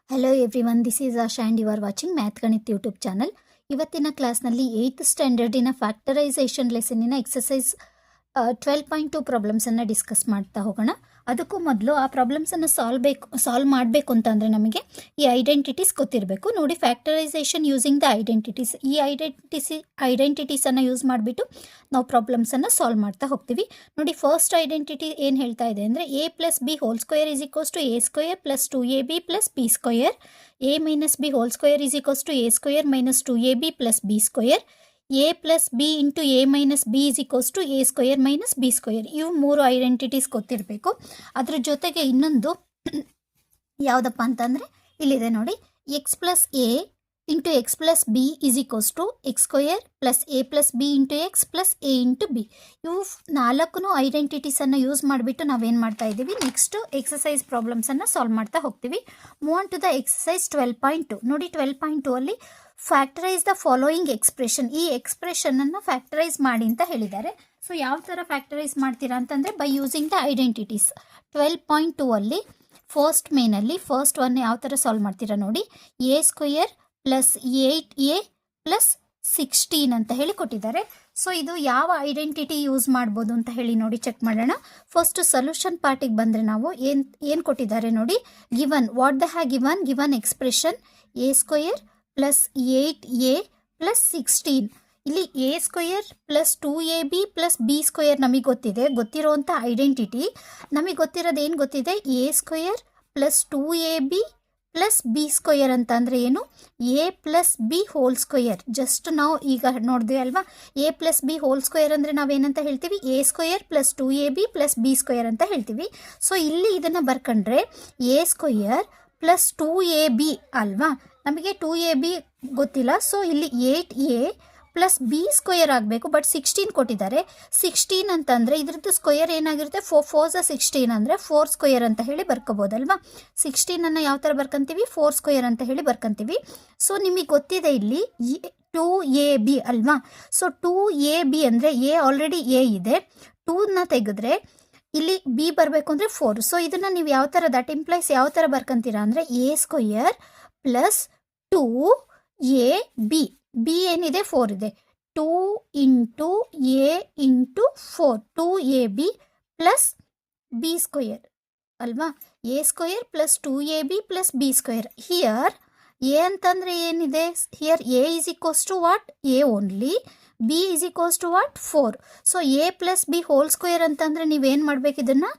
Hello everyone, this is Asha and you are watching Math Ganit YouTube channel. ಇವತ್ತಿನ ಕ್ಲಾಸ್ನಲ್ಲಿ 8th ಸ್ಟ್ಯಾಂಡರ್ಡಿನ factorisation ಲೆಸನ್ನಿನ exercise 12.2 ಪ್ರಾಬ್ಲಮ್ಸನ್ನು discuss ಮಾಡ್ತಾ ಹೋಗೋಣ. ಅದಕ್ಕೂ ಮೊದಲು ಆ ಪ್ರಾಬ್ಲಮ್ಸನ್ನು ಸಾಲ್ವ್ ಮಾಡಬೇಕು ಅಂತಂದರೆ ನಮಗೆ ಈ ಐಡೆಂಟಿಟೀಸ್ ಗೊತ್ತಿರಬೇಕು. ನೋಡಿ, ಫ್ಯಾಕ್ಟರೈಸೇಷನ್ ಯೂಸಿಂಗ್ ದ ಐಡೆಂಟಿಟೀಸ್, ಈ ಐಡೆಂಟಿಟೀಸನ್ನು ಯೂಸ್ ಮಾಡಿಬಿಟ್ಟು ನಾವು ಪ್ರಾಬ್ಲಮ್ಸನ್ನು ಸಾಲ್ವ್ ಮಾಡ್ತಾ ಹೋಗ್ತೀವಿ. ನೋಡಿ, ಫಸ್ಟ್ ಐಡೆಂಟಿಟಿ ಏನು ಹೇಳ್ತಾ ಇದೆ ಅಂದರೆ a plus B whole square is equals to a square plus 2ab plus b square, a minus B whole square is equals to a square minus 2ab plus b square, a plus b into a minus b is equals to a square minus b square. ಇವು ಮೂರು identities ಗೊತ್ತಿರಬೇಕು. ಅದ್ರ ಜೊತೆಗೆ ಇನ್ನೊಂದು ಯಾವುದಪ್ಪ ಅಂತಂದರೆ ಇಲ್ಲಿದೆ ನೋಡಿ, x plus a into x plus b is equals to x square plus a plus b into x plus a into b. ಇವು ನಾಲ್ಕು ಐಡೆಂಟಿಟೀಸನ್ನು ಯೂಸ್ ಮಾಡಿಬಿಟ್ಟು ನಾವೇನು ಮಾಡ್ತಾ ಇದ್ದೀವಿ, ನೆಕ್ಸ್ಟು ಎಕ್ಸಸೈಸ್ ಪ್ರಾಬ್ಲಮ್ಸನ್ನು ಸಾಲ್ವ್ ಮಾಡ್ತಾ ಹೋಗ್ತೀವಿ. Move on to the exercise 12.2. ನೋಡಿ, 12.2 ಅಲ್ಲಿ ಫ್ಯಾಕ್ಟರೈಸ್ ದ ಫಾಲೋಯಿಂಗ್ ಎಕ್ಸ್ಪ್ರೆಷನ್, ಈ ಎಕ್ಸ್ಪ್ರೆಷನನ್ನು ಫ್ಯಾಕ್ಟರೈಸ್ ಮಾಡಿ ಅಂತ ಹೇಳಿದ್ದಾರೆ. ಸೊ ಯಾವ ಥರ ಫ್ಯಾಕ್ಟರೈಸ್ ಮಾಡ್ತೀರಾ ಅಂತಂದರೆ ಬೈ ಯೂಸಿಂಗ್ ದ ಐಡೆಂಟಿಟೀಸ್. 12.2 ಅಲ್ಲಿ ಫಸ್ಟ್ ಮೇನಲ್ಲಿ ಫಸ್ಟ್ ಒನ್ ಯಾವ ಥರ ಸಾಲ್ವ್ ಮಾಡ್ತೀರಾ ನೋಡಿ, A square plus 8a plus 16 ಅಂತ ಹೇಳಿ ಕೊಟ್ಟಿದ್ದಾರೆ. ಸೊ ಇದು ಯಾವ ಐಡೆಂಟಿಟಿ ಯೂಸ್ ಮಾಡ್ಬೋದು ಅಂತ ಹೇಳಿ ನೋಡಿ ಚೆಕ್ ಮಾಡೋಣ. ಫಸ್ಟ್ ಸೊಲ್ಯೂಷನ್ ಪಾರ್ಟಿಗೆ ಬಂದರೆ ನಾವು ಏನು ಕೊಟ್ಟಿದ್ದಾರೆ ನೋಡಿ, given what the have given expression A square plus 8a plus 16. ಇಲ್ಲಿ A square plus 2ab plus B square ನಮಗೆ ಗೊತ್ತಿರೋಂಥ ಐಡೆಂಟಿಟಿ. ನಮಗೆ ಗೊತ್ತಿರೋದು ಏನು ಗೊತ್ತಿದೆ, A square plus 2ab plus B square ಅಂತ ಅಂದರೆ ಏನು, A plus B whole square. Just ನಾವು ಈಗ ನೋಡಿದ್ವಿ ಅಲ್ವಾ, A plus B whole square ಅಂದರೆ ನಾವೇನಂತ ಹೇಳ್ತೀವಿ, A square plus 2ab plus B square ಅಂತ ಹೇಳ್ತೀವಿ. ಸೊ ಇಲ್ಲಿ ಇದನ್ನು ಬರ್ಕೊಂಡ್ರೆ ಎ ಸ್ಕ್ವೇರ್ ಪ್ಲಸ್ 2ab ಅಲ್ವಾ, ನಮಗೆ 2ab ಗೊತ್ತಿಲ್ಲ. ಸೊ ಇಲ್ಲಿ 8a ಪ್ಲಸ್ ಬಿ ಸ್ಕ್ವೇರ್ ಆಗಬೇಕು, ಬಟ್ 16 ಕೊಟ್ಟಿದ್ದಾರೆ. 16 ಅಂತಂದರೆ ಇದ್ರದ್ದು ಸ್ಕ್ವೇರ್ ಏನಾಗಿರುತ್ತೆ, 4 16 ಅಂದರೆ 4 ಸ್ಕ್ವೇರ್ ಅಂತ ಹೇಳಿ ಬರ್ಕೋಬೋದಲ್ವಾ. 16 ಯಾವ ಥರ ಬರ್ಕೊಂತೀವಿ, 4 ಸ್ಕ್ವೇರ್ ಅಂತ ಹೇಳಿ ಬರ್ಕೊಂತೀವಿ. ಸೊ ನಿಮಗೆ ಗೊತ್ತಿದೆ ಇಲ್ಲಿ 2ab ಅಲ್ವಾ. ಸೊ 2ab ಅಂದರೆ ಎ ಆಲ್ರೆಡಿ ಎ ಇದೆ, 2ನ ತೆಗೆದ್ರೆ ಇಲ್ಲಿ ಬಿ ಬರಬೇಕು ಅಂದರೆ 4. ಸೊ ಇದನ್ನು ನೀವು ಯಾವ ಥರ, ದಟ್ ಇಂಪ್ಲೈಸ್ ಯಾವ ಥರ ಬರ್ಕೊಂತೀರಾ ಅಂದರೆ A square plus 2ab, B ಏನಿದೆ 4 ಇದೆ, 2 into A into 4, 2ab plus B square ಅಲ್ವಾ. A square plus 2ab plus B square. Here A ಅಂತಂದರೆ ಏನಿದೆ, here A is equals to what, A only, B is equals to what 4. So A plus B whole square ಅಂತಂದರೆ ನೀವೇನು ಮಾಡಬೇಕು, ಇದನ್ನು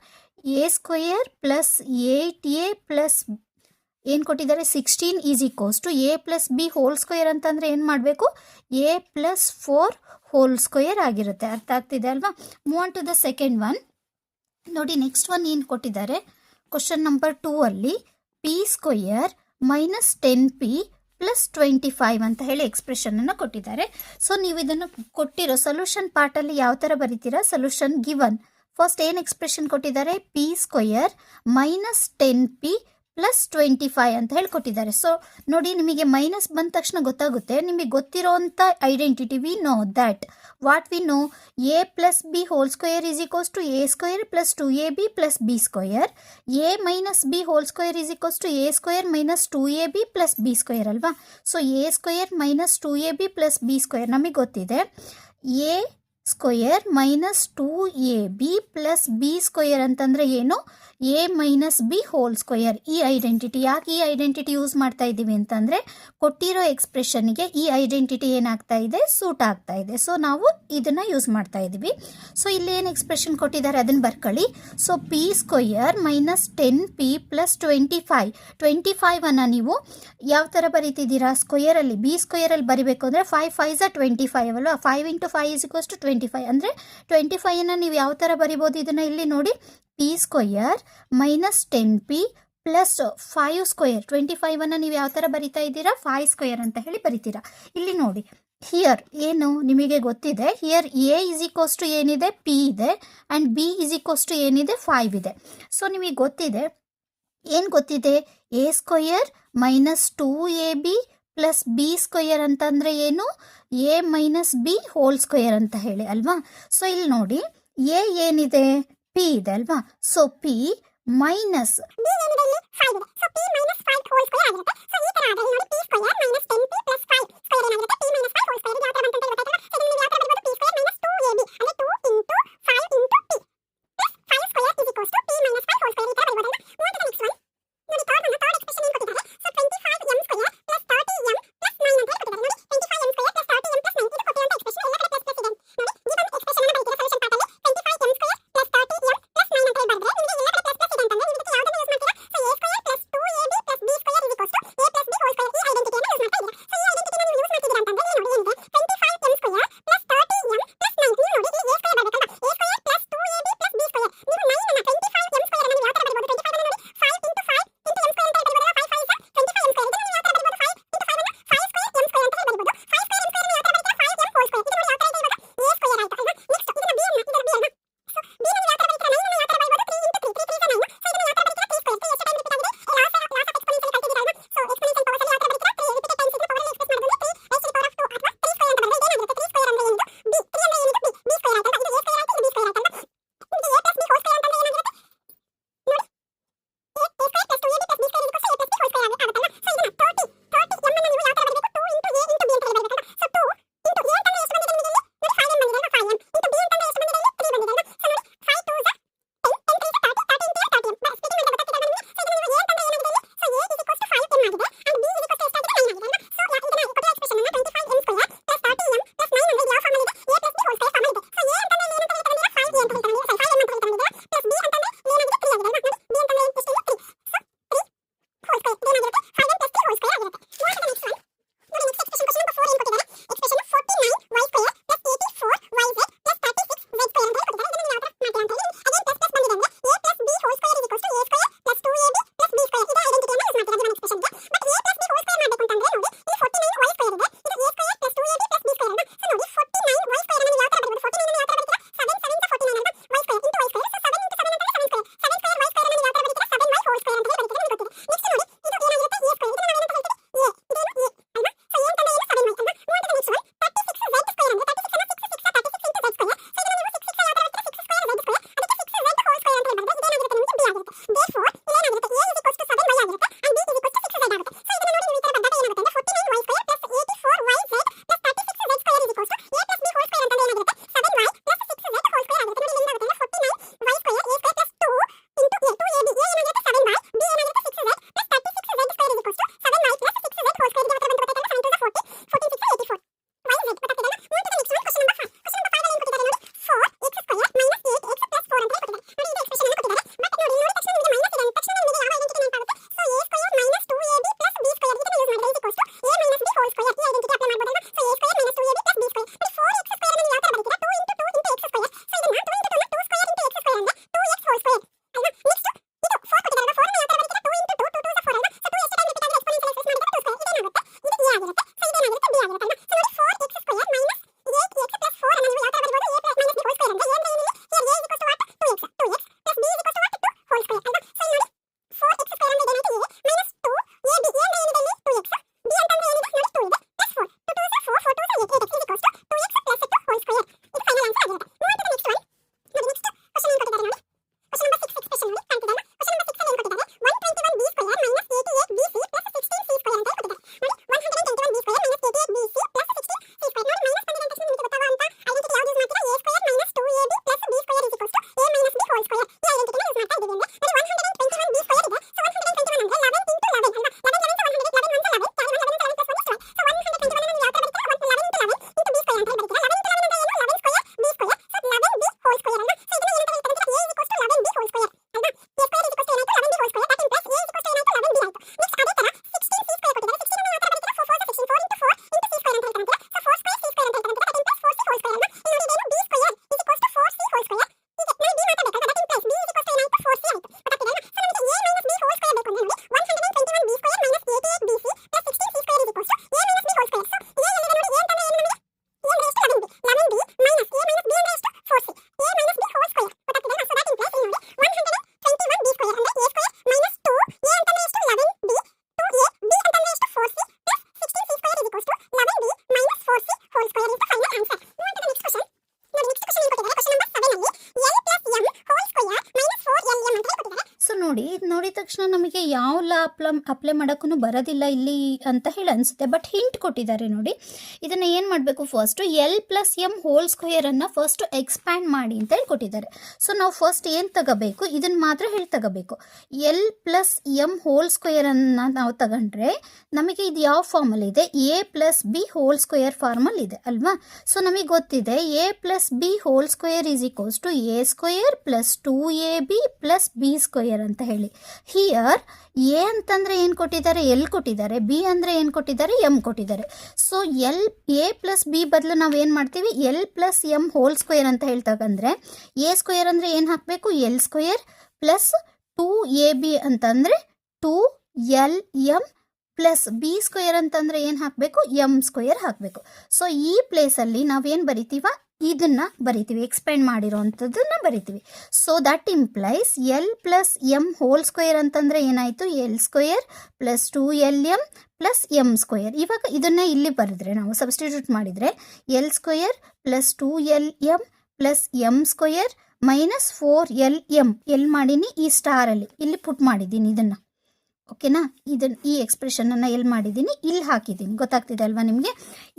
A square plus 8a plus ಏನು ಕೊಟ್ಟಿದ್ದಾರೆ 16 is equals to a plus B whole square ಅಂತಂದರೆ ಏನು ಮಾಡಬೇಕು, A plus 4 whole square ಆಗಿರುತ್ತೆ. ಅರ್ಥ ಆಗ್ತಿದೆ ಅಲ್ವಾ. Move on to the second one. ನೋಡಿ, ನೆಕ್ಸ್ಟ್ ಒನ್ ಏನು ಕೊಟ್ಟಿದ್ದಾರೆ, ಕ್ವಶನ್ ನಂಬರ್ 2 ಅಲ್ಲಿ P square minus 10p plus 25 ಅಂತ ಹೇಳಿ ಎಕ್ಸ್ಪ್ರೆಷನನ್ನು ಕೊಟ್ಟಿದ್ದಾರೆ. ಸೊ ನೀವು ಇದನ್ನು ಕೊಟ್ಟಿರೋ ಸೊಲ್ಯೂಷನ್ ಪಾರ್ಟಲ್ಲಿ ಯಾವ ಥರ ಬರೀತೀರಾ, ಸೊಲ್ಯೂಷನ್ ಗಿವನ್ ಫಸ್ಟ್ ಏನು ಎಕ್ಸ್ಪ್ರೆಷನ್ ಕೊಟ್ಟಿದ್ದಾರೆ, P square minus 10p plus 25 ಅಂತ ಹೇಳಿ ಕೊಟ್ಟಿದ್ದಾರೆ. ಸೊ ನೋಡಿ, ನಿಮಗೆ ಮೈನಸ್ ಬಂದ ತಕ್ಷಣ ಗೊತ್ತಾಗುತ್ತೆ, ನಿಮಗೆ ಗೊತ್ತಿರೋಂಥ identity we know that what we know, A plus B whole square is equals to A square plus 2ab plus B square, A minus B whole square is equals to A square minus 2ab plus B square ಅಲ್ವಾ. So A square minus 2ab plus B square ನಮಗೆ ಗೊತ್ತಿದೆ, A square minus 2ab plus B square ಅಂತಂದರೆ ಏನು, A minus B whole square. ಈ identity, ಯಾಕೆ ಈ identity use ಮಾಡ್ತಾ ಇದ್ದೀವಿ ಅಂತಂದರೆ ಕೊಟ್ಟಿರೋ ಎಕ್ಸ್ಪ್ರೆಷನ್ಗೆ ಈ ಐಡೆಂಟಿಟಿ ಏನಾಗ್ತಾ ಇದೆ, ಸೂಟ್ ಆಗ್ತಾ ಇದೆ. ಸೊ ನಾವು ಇದನ್ನು ಯೂಸ್ ಮಾಡ್ತಾ ಇದ್ದೀವಿ. ಸೊ ಇಲ್ಲಿ ಏನು ಎಕ್ಸ್ಪ್ರೆಷನ್ ಕೊಟ್ಟಿದ್ದಾರೆ ಅದನ್ನು ಬರ್ಕೊಳ್ಳಿ. So P square minus 10p plus 25 ನೀವು ಯಾವ ಥರ ಬರೀತಿದ್ದೀರಾ, ಸ್ಕ್ವೇರಲ್ಲಿ ಬಿ ಸ್ಕ್ವೇರಲ್ಲಿ ಬರಿಬೇಕು ಅಂದರೆ 5 5 25 ಅಲ್ವಾ. 5 ಇಂಟು 5 ಈಸ್ ಈಕ್ವಲ್ಸ್ ಟು 25 ಅಂದರೆ 25 ನೀವು ಯಾವ ಥರ ಬರಿಬೋದು, ಇದನ್ನು ಇಲ್ಲಿ ನೋಡಿ, P square minus 10p plus 5 square. 25 ನೀವು ಯಾವ ಥರ ಬರಿತಾ ಇದ್ದೀರಾ, 5 ಸ್ಕ್ವೇರ್ ಅಂತ ಹೇಳಿ ಬರಿತೀರಾ. ಇಲ್ಲಿ ನೋಡಿ, ಹಿಯರ್ ಏನು ನಿಮಗೆ ಗೊತ್ತಿದೆ, here A is equals to ಏನಿದೆ, ಪಿ ಇದೆ, and b is equals to ಏನಿದೆ, 5 ಇದೆ. ಸೊ ನಿಮಗೆ ಗೊತ್ತಿದೆ, ಏನು ಗೊತ್ತಿದೆ, A square minus 2ab plus B square ಅಂತಂದರೆ ಏನು, A minus B whole square ಅಂತ ಹೇಳಿ ಅಲ್ವಾ. ಸೊ ಇಲ್ಲಿ ನೋಡಿ, ಎ ಏನಿದೆ, ಪಿ ಇದೆ ಅಲ್ವಾ. ಸೊ ಪಿ ಮೈನಸ್ ತಕ್ಷಣ ನಮಗೆ ಯಾವ ಲಾ ಅಪ್ಲೈ ಮಾಡೋಕ್ಕೂ ಬರೋದಿಲ್ಲ ಇಲ್ಲಿ ಅಂತ ಹೇಳಿ ಅನಿಸುತ್ತೆ. ಬಟ್ ಹಿಂಟ್ ಕೊಟ್ಟಿದ್ದಾರೆ ನೋಡಿ. ಇದನ್ನು ಏನು ಮಾಡಬೇಕು, first L plus M whole ಸ್ಕ್ವೇರನ್ನು ಫಸ್ಟು ಎಕ್ಸ್ಪ್ಯಾಂಡ್ ಮಾಡಿ ಅಂತ ಹೇಳಿ ಕೊಟ್ಟಿದ್ದಾರೆ. ಸೊ ನಾವು ಫಸ್ಟ್ ಏನು ತಗೋಬೇಕು, ಇದನ್ನು ಮಾತ್ರ ಹೇಳಿ ತಗೋಬೇಕು. ಎಲ್ ಪ್ಲಸ್ ಎಮ್ ಹೋಲ್ ಸ್ಕ್ವೇರನ್ನು ನಾವು ತಗೊಂಡ್ರೆ ನಮಗೆ ಇದು ಯಾವ ಫಾರ್ಮಲ್ಲಿ ಇದೆ, a plus B whole square ಫಾರ್ಮಲ್ಲಿ ಇದೆ ಅಲ್ವಾ. ಸೊ ನಮಗೆ ಗೊತ್ತಿದೆ a plus B whole square is equals to A square plus 2ab plus B square ಅಂತ ಹೇಳಿ. ಹಿಯರ್ ಎ ಅಂತಂದರೆ ಏನು ಕೊಟ್ಟಿದ್ದಾರೆ, ಎಲ್ ಕೊಟ್ಟಿದ್ದಾರೆ. ಬಿ ಅಂದರೆ ಏನು ಕೊಟ್ಟಿದ್ದಾರೆ, ಎಮ್ ಕೊಟ್ಟಿದ್ದಾರೆ. ಸೊ ಎ ಪ್ಲಸ್ ಬಿ ಬದಲು ನಾವು ಏನು ಮಾಡ್ತೀವಿ, L plus M whole square ಅಂತ ಹೇಳ್ತಕ್ಕಂದ್ರೆ ಎ ಸ್ಕ್ವೇರ್ ಅಂದರೆ ಏನು ಹಾಕಬೇಕು, ಎಲ್ ಸ್ಕ್ವೇರ್ ಪ್ಲಸ್ 2ab ಅಂತಂದರೆ 2LM ಪ್ಲಸ್ ಬಿ ಸ್ಕ್ವೇರ್ ಅಂತಂದರೆ ಏನು ಹಾಕಬೇಕು, ಎಮ್ ಸ್ಕ್ವೇರ್ ಹಾಕಬೇಕು. ಸೊ ಈ ಪ್ಲೇಸಲ್ಲಿ ನಾವೇನು ಬರಿತೀವ, ಇದನ್ನು ಬರಿತೀವಿ, ಎಕ್ಸ್ಪ್ಯಾಂಡ್ ಮಾಡಿರೋವಂಥದ್ದನ್ನು ಬರಿತೀವಿ. So that implies L plus M whole square ಅಂತಂದರೆ ಏನಾಯಿತು, L square plus 2LM plus M square. ಇವಾಗ ಇದನ್ನು ಇಲ್ಲಿ ಬರೆದ್ರೆ ನಾವು ಸಬ್ಸ್ಟಿಟ್ಯೂಟ್ ಮಾಡಿದರೆ L square plus 2LM plus M square minus 4LM L ಮಾಡೀನಿ ಈ ಸ್ಟಾರಲ್ಲಿ ಇಲ್ಲಿ ಪುಟ್ ಮಾಡಿದ್ದೀನಿ ಇದನ್ನು. ಓಕೆನಾ, ಈ ಎಕ್ಸ್ಪ್ರೆಷನನ್ನು ಎಲ್ಲಿ ಮಾಡಿದ್ದೀನಿ, ಇಲ್ಲಿ ಹಾಕಿದ್ದೀನಿ. ಗೊತ್ತಾಗ್ತಿದೆ ಅಲ್ವಾ ನಿಮಗೆ.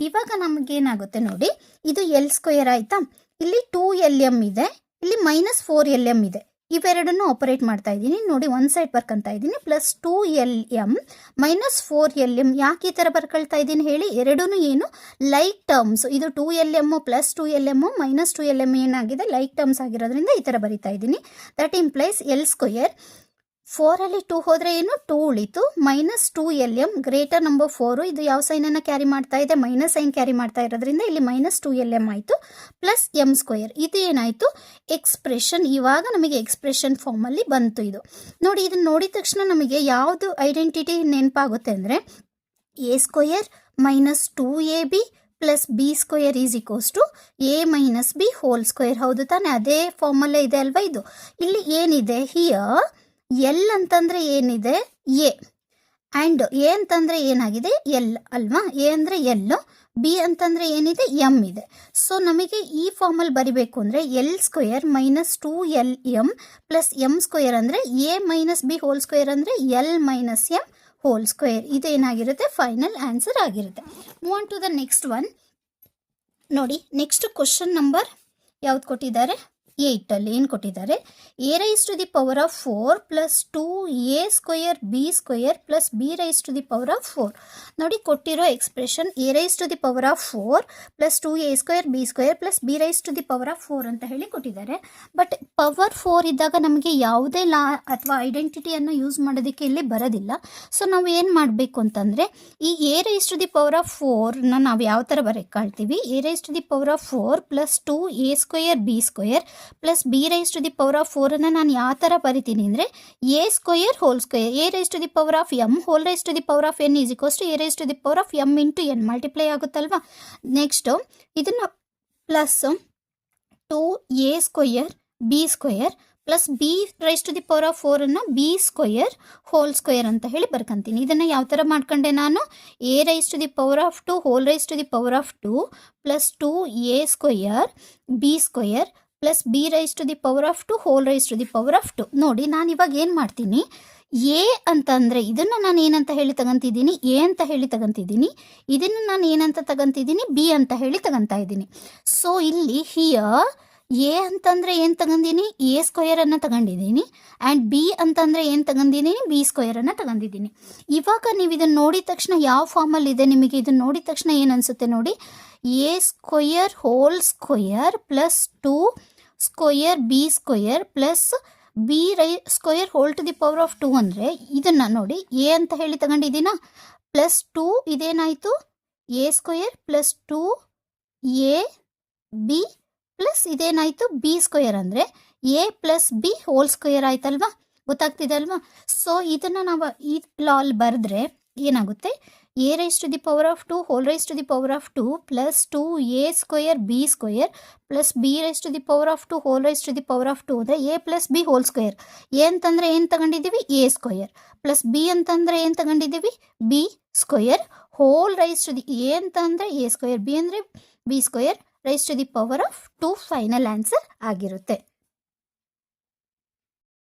ಇವಾಗ ನಮಗೇನಾಗುತ್ತೆ ನೋಡಿ, ಇದು ಎಲ್ ಸ್ಕ್ವೇರ್ ಆಯಿತಾ, ಇಲ್ಲಿ 2LM ಇದೆ, ಇಲ್ಲಿ ಮೈನಸ್ 4LM ಇದೆ. ಇವೆರಡನ್ನು ಆಪರೇಟ್ ಮಾಡ್ತಾ ಇದ್ದೀನಿ ನೋಡಿ, ಒಂದು ಸೈಡ್ ಬರ್ಕೊತಾ ಇದ್ದೀನಿ. Plus 2LM minus 4LM. ಯಾಕೆ ಈ ಥರ ಬರ್ಕೊಳ್ತಾ ಇದ್ದೀನಿ ಹೇಳಿ, ಎರಡೂ ಏನು ಲೈಕ್ ಟರ್ಮ್ಸ್. ಇದು 2LM plus 2LM minus 2LM ಏನಾಗಿದೆ, ಲೈಕ್ ಟರ್ಮ್ಸ್ ಆಗಿರೋದ್ರಿಂದ ಈ ಥರ ಬರಿತಾ ಇದ್ದೀನಿ. ದಟ್ ಇಂಪ್ಲೈಸ್ ಎಲ್ ಸ್ಕ್ವೇರ್ 4ಅಲ್ಲಿ 2 ಹೋದರೆ ಏನು, 2 ಉಳಿತು, ಮೈನಸ್ 2LM ಗ್ರೇಟರ್ ನಂಬರ್ 4. ಇದು ಯಾವ ಸೈನನ್ನು ಕ್ಯಾರಿ ಮಾಡ್ತಾ ಇದೆ, ಮೈನಸ್ ಸೈನ್ ಕ್ಯಾರಿ ಮಾಡ್ತಾ ಇರೋದ್ರಿಂದ ಇಲ್ಲಿ ಮೈನಸ್ 2LM ಆಯಿತು ಪ್ಲಸ್ ಎಮ್ ಸ್ಕ್ವೇರ್. ಇದು ಏನಾಯಿತು, ಎಕ್ಸ್ಪ್ರೆಷನ್. ಇವಾಗ ನಮಗೆ ಎಕ್ಸ್ಪ್ರೆಷನ್ ಫಾರ್ಮಲ್ಲಿ ಬಂತು ಇದು ನೋಡಿ. ಇದನ್ನು ನೋಡಿದ ತಕ್ಷಣ ನಮಗೆ ಯಾವುದು ಐಡೆಂಟಿಟಿ ನೆನಪಾಗುತ್ತೆ ಅಂದರೆ A square minus 2ab plus B square is equals to a minus B whole square. ಹೌದು ತಾನೆ, ಅದೇ ಫಾರ್ಮಲ್ಲೇ ಇದೆ ಅಲ್ವಾ ಇದು. ಇಲ್ಲಿ ಏನಿದೆ, ಹಿಯರ್ ಎಲ್ ಅಂತಂದರೆ ಏನಿದೆ, ಎ, ಆ್ಯಂಡ್ ಎ ಅಂತಂದರೆ ಏನಾಗಿದೆ, ಎಲ್ ಅಲ್ವಾ. ಎ ಅಂದರೆ ಎಲ್ಲು, ಬಿ ಅಂತಂದರೆ ಏನಿದೆ, ಎಮ್ ಇದೆ. ಸೊ ನಮಗೆ ಈ ಫಾರ್ಮಲ್ಲಿ ಬರಿಬೇಕು ಅಂದರೆ L square minus 2LM plus M square ಅಂದರೆ A minus B whole square ಅಂದರೆ L minus M whole square. ಇದು ಏನಾಗಿರುತ್ತೆ, ಫೈನಲ್ ಆನ್ಸರ್ ಆಗಿರುತ್ತೆ. Move on to the next one ನೋಡಿ. ನೆಕ್ಸ್ಟ್ ಕ್ವಶನ್ ನಂಬರ್ ಯಾವ್ದು ಕೊಟ್ಟಿದ್ದಾರೆ, 8ಅಲ್ಲಿ ಏನು ಕೊಟ್ಟಿದ್ದಾರೆ, A raise to the power of 4 plus 2a square B square plus B raise to the power of 4. ನೋಡಿ ಕೊಟ್ಟಿರೋ expression A raise to the power of 4 plus 2a square B square plus B raise to the power of 4 ಅಂತ ಹೇಳಿ ಕೊಟ್ಟಿದ್ದಾರೆ. But power 4 ಇದ್ದಾಗ ನಮಗೆ ಯಾವುದೇ ಲಾ ಅಥವಾ ಐಡೆಂಟಿಟಿಯನ್ನು use ಮಾಡೋದಕ್ಕೆ ಇಲ್ಲಿ ಬರೋದಿಲ್ಲ. ಸೊ ನಾವು ಏನು ಮಾಡಬೇಕು ಅಂತಂದರೆ ಈ A raise to the power of 4ನ ನಾವು ಯಾವ ಥರ ಬರೆಕಾಳ್ತೀವಿ, A raise to the power of 4 plus 2a square B square plus B raise to the power of 4ಅನ್ನು ನಾನು ಯಾವ ಥರ ಬರಿತೀನಿ ಅಂದರೆ A square whole square, A raise to the power of M whole raise to the power of N is equals to A raise to the power of M into N multiply ಆಗುತ್ತಲ್ವಾ. Next ಇದನ್ನು plus 2a square B square plus B raise to the power of 4ಅನ್ನು B square whole square ಅಂತ ಹೇಳಿ ಬರ್ಕೊಂತೀನಿ. ಇದನ್ನು ಯಾವ ಥರ ಮಾಡ್ಕೊಂಡೆ ನಾನು, A raise to the power of 2 whole raise to the power of 2 plus 2a square B square plus B raise to the power of 2 whole raise to the power of 2. ನೋಡಿ ನಾನು ಇವಾಗ ಏನು ಮಾಡ್ತೀನಿ, ಎ ಅಂತಂದರೆ ಇದನ್ನು ನಾನು ಏನಂತ ಹೇಳಿ ತಗೊಂತಿದ್ದೀನಿ, ಎ ಅಂತ ಹೇಳಿ ತಗೊಂತಿದ್ದೀನಿ. ಇದನ್ನು ನಾನು ಏನಂತ ತಗೊಂತಿದ್ದೀನಿ, ಬಿ ಅಂತ ಹೇಳಿ ತಗೊತಾ ಇದ್ದೀನಿ. ಸೊ ಇಲ್ಲಿ ಹಿಯರ್ ಎ ಅಂತಂದರೆ ಏನು ತಗೊಂಡಿದ್ದೀನಿ, ಎ ಸ್ಕ್ವೇರನ್ನು ತಗೊಂಡಿದ್ದೀನಿ, ಆ್ಯಂಡ್ ಬಿ ಅಂತಂದರೆ ಏನು ತಗೊಂಡಿದ್ದೀನಿ, ಬಿ ಸ್ಕ್ವೇರನ್ನು ತಗೊಂಡಿದ್ದೀನಿ. ಇವಾಗ ನೀವು ಇದನ್ನು ನೋಡಿದ ತಕ್ಷಣ ಯಾವ ಫಾರ್ಮಲ್ಲಿದೆ, ನಿಮಗೆ ಇದನ್ನು ನೋಡಿದ ತಕ್ಷಣ ಏನು ಅನಿಸುತ್ತೆ ನೋಡಿ, A square whole square plus 2 square B square plus B square whole to the power of 2 ಅಂದರೆ ಇದನ್ನು ನೋಡಿ ಎ ಅಂತ ಹೇಳಿ ತಗೊಂಡಿದ್ದೀನಾ, ಪ್ಲಸ್ 2 ಇದೇನಾಯಿತು A square plus 2a B plus ಇದೇನಾಯಿತು ಬಿ ಸ್ಕ್ವೇರ್ ಅಂದರೆ A plus B whole square ಆಯ್ತಲ್ವಾ. ಗೊತ್ತಾಗ್ತಿದೆ ಅಲ್ವಾ. ಸೊ ಇದನ್ನು ನಾವು ಈ ಲಾಲ್ ಬರೆದ್ರೆ ಏನಾಗುತ್ತೆ, a raise to the power of 2 whole raise to the power of 2 plus 2a square B square plus B raise to the power of 2 whole raise to the power of 2 ಅಂದರೆ A plus B whole square. A ಅಂತಂದರೆ ಏನು ತಗೊಂಡಿದ್ದೀವಿ, A square plus B ಅಂತಂದರೆ ಏನು ತಗೊಂಡಿದ್ದೀವಿ, B square whole raise to the A ಅಂತಂದರೆ A square, B ಅಂದರೆ B square raise to the power of 2 final answer ಆಗಿರುತ್ತೆ.